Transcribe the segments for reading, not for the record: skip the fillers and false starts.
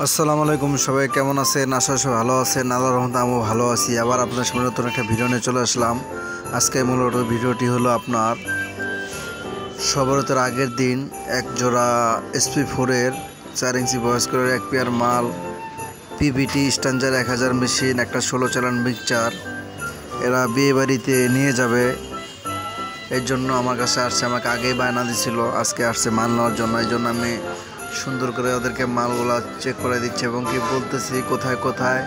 আসসালামু আলাইকুম, সবাই কেমন আছেন? আশা সবাই ভালো আছেন। আল্লাহর রহমতে আমিও ভালো আছি। আবার আপনার সামনে নতুন একটা ভিডিও নিয়ে চলে আসলাম। আজকে মূলত ভিডিওটি হলো আপনার শবরতের আগের দিন এক জোড়া SP4-এর 4 ইঞ্চি বয়স্করের এক পেয়ার মাল, PVT স্ট্যান্ডার 1000 মেশিন, একটা 16 চালান মিক্সচার এরা বিয়ে বাড়িতে নিয়ে যাবে। এর জন্য আমার কাছে আসছে, আমাকে আগেই বায়না দিছিল, আজকে আসছে মাল নেওয়ার জন্য। এই জন্য আমি সুন্দর করে ওদেরকে মালগুলো চেক করে দিচ্ছি এবং কি বলতেছি কোথায় কোথায়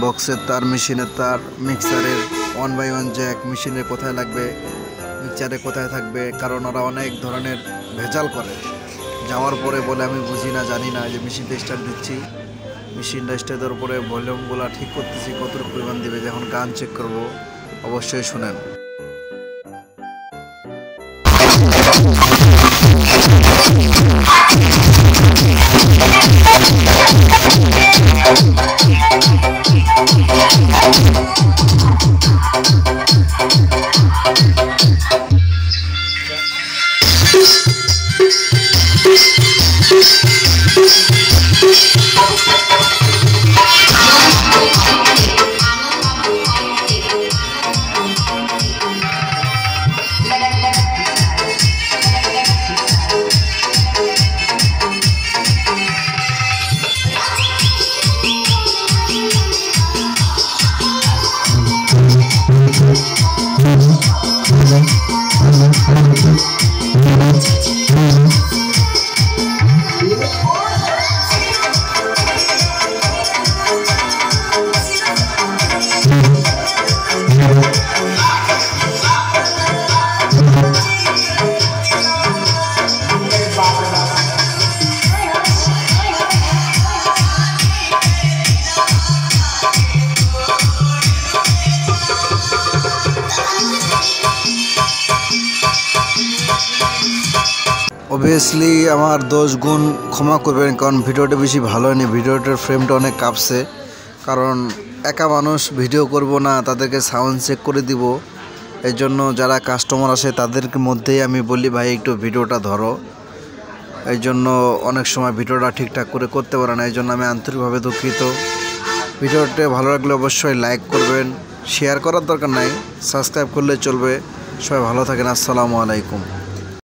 বক্সের তার, মেশিনের তার, মিক্সারের 1x1 জ্যাক, মেশিনের কোথায় লাগবে, মিক্সারে কোথায় থাকবে। কারণ ওরা অনেক ধরনের ভেজাল করে, যাওয়ার পরে বলে আমি বুঝি না, জানি না। যে মেশিনটা স্টার্ট দিচ্ছি, মেশিনটা স্টার্ট দেওয়ার পরে ভলিউমগুলো ঠিক করতেছি কতটুকু পরিমাণ দেবে। যখন গান চেক করব অবশ্যই শুনেন। অবভিয়াসলি আমার 10 গুণ ক্ষমা করবেন, কারণ ভিডিওটা বেশি ভালো হয়নি। ভিডিওটার ফ্রেমটা অনেক কাঁপছে, কারণ একা মানুষ ভিডিও করব না, তাদেরকে সাউন্ড চেক করে দিব। এই জন্য যারা কাস্টমার আসে তাদের মধ্যেই আমি বলি, ভাই একটু ভিডিওটা ধরো। এই জন্য অনেক সময় ভিডিওটা ঠিকঠাক করে করতে পারে না। এই জন্য আমি আন্তরিকভাবে দুঃখিত। ভিডিওটা ভালো লাগলে অবশ্যই লাইক করবেন, শেয়ার করার দরকার নাই, সাবস্ক্রাইব করলে চলবে। সবাই ভালো থাকেন। আসসালামু আলাইকুম।